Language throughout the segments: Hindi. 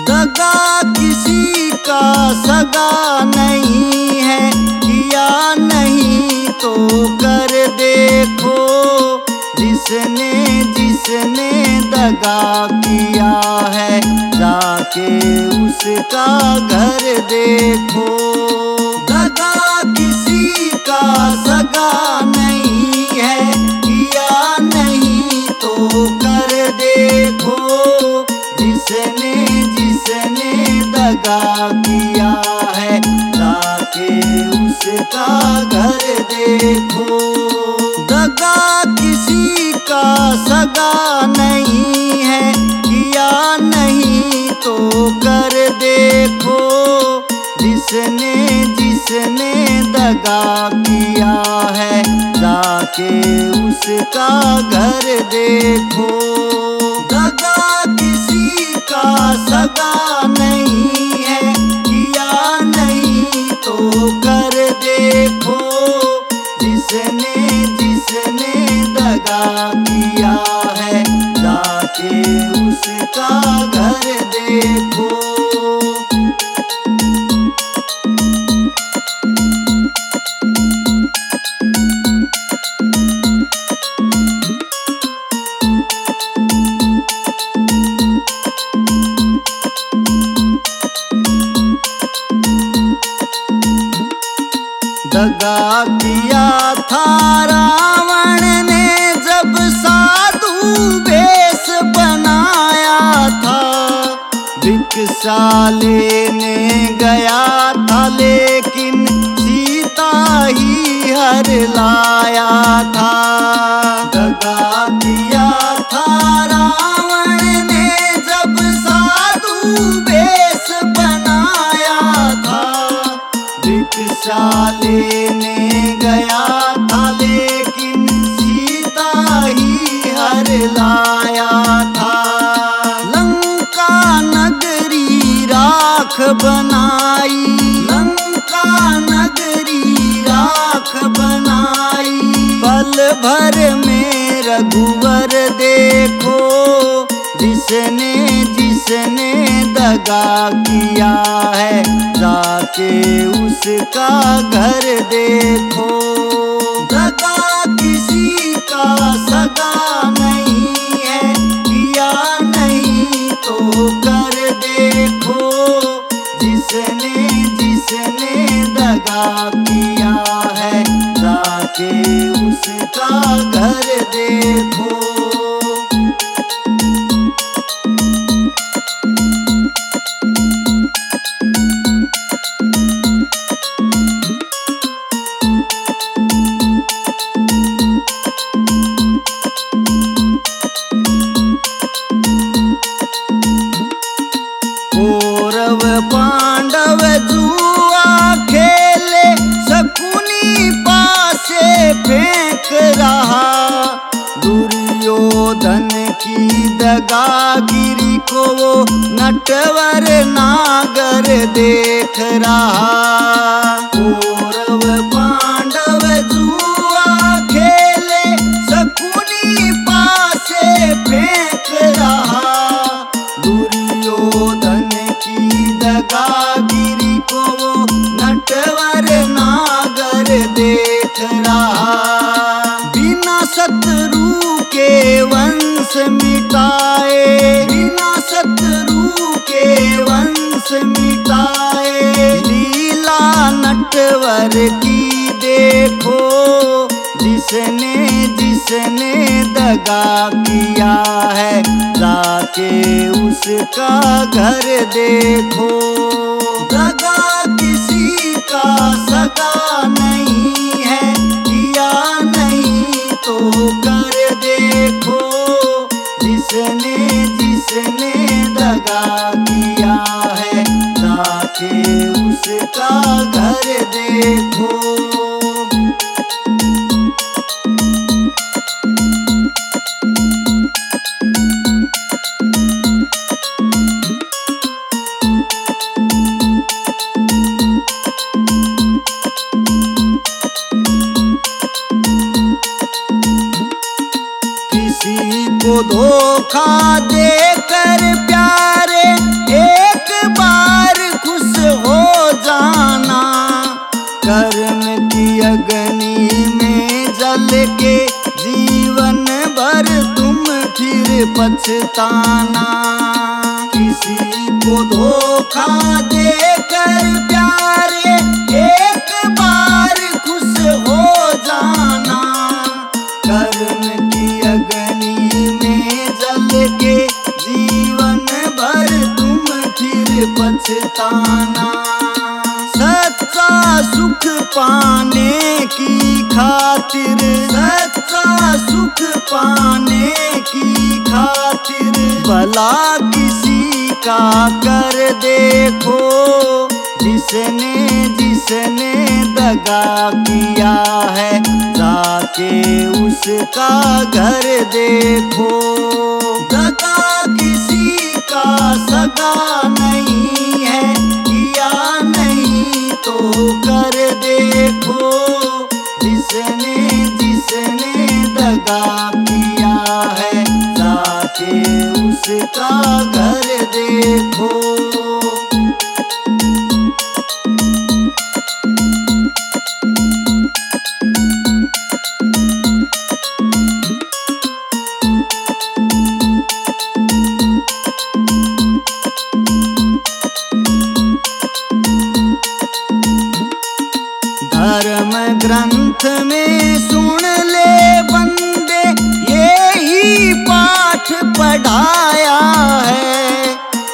दगा किसी का सगा नहीं है, किया नहीं तो कर देखो। जिसने जिसने दगा किया है, जाके उसका घर देखो। दगा किसी का सगा नहीं है, किया नहीं तो कर देखो। जिसने जिसने दगा किया है, जाके उसका घर देखो। दगा किसी का सगा नहीं है, किया नहीं तो कर देखो। जिसने जिसने दगा किया है, जाके उसका घर देखो। दगा किसी का सगा नहीं है, किया नहीं तो कर देखो। जिसने जिसने दगा किया है, जाके उसका घर देखो। दगा किया था रावण ने, जब साधु वेश बनाया था। भिक्षा लेने गया था, लेकिन सीता ही हर लाया था। दगा किया था रावण ने, जब साधु वेश बनाया था। भिक्षा लेने गया था, लेकिन सीता ही हर लाया था। लंका नगरी राख बनाई, लंका नगरी राख बनाई। पल भर में रघुवर देखो, जिसने जिसने दगा किया है, जाके उसका घर देखो। दगा किसी का सगा नहीं है, किया नहीं तो कर देखो। जिसने जिसने दगा किया है, जाके उसका घर देखो। कौरव पांडव जुआ खेले, शकुनी पासे फेंक रहा। दुर्योधन की दगागिरी को वो नटवर नागर देख रहा। कौरव पांडव जुआ खेले, शकुनी पासे फेंक रहा। दुर्योधन की दगागिरी को वो नटवर नागर देख रहा। बिना शत्रु के वंश मिटाए, बिना शत्रु के वंश मिटाए। लीला नटवर की देखो, जिसने जिसने दगा किया है, जाके उसका घर देखो। दगा किसी का सगा नहीं है, किया नहीं तो कर देखो। जिसने जिसने दगा किया है, जाके उसका घर देखो। किसी को धोखा देकर प्यारे, एक पछताना। किसी को धोखा देकर प्यारे एक बार खुश हो जाना। कर्म की अग्नि में जल के जीवन भर तुम फिर पछताना। सच्चा सुख पाने की खातिर, सच्चा सुख पाने की खातिर भला किसी का कर देखो। जिसने जिसने दगा किया है जाके उसका घर देखो। दगा किसी का सगा नहीं है, किया नहीं तो कर देखो। जिसने जिसने दगा किया है जाके उसका घर देखो। धर्म ग्रंथ में सुन ले बंदे यही पाठ पढ़ाया है।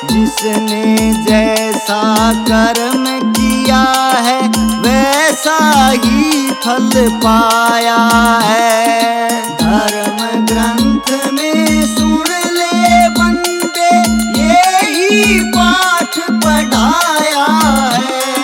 जिसने जैसा कर्म किया है वैसा ही फल पाया है। धर्म ग्रंथ में सुन ले बंदे यही पाठ पढ़ाया है।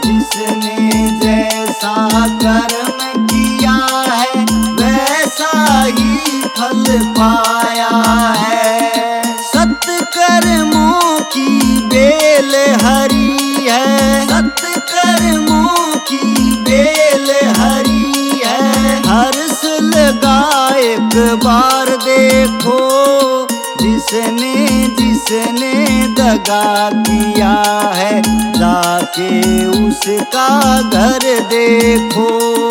जिसने जैसा कर्म किया है वैसा ही फल पाया है। सत्कर्मों की बेल हरी है, सत्कर्मों की बेल हरी है। हर्ष लगा एक बार देखो। जिसने जिसने दगा किया है जाके उसका घर देखो।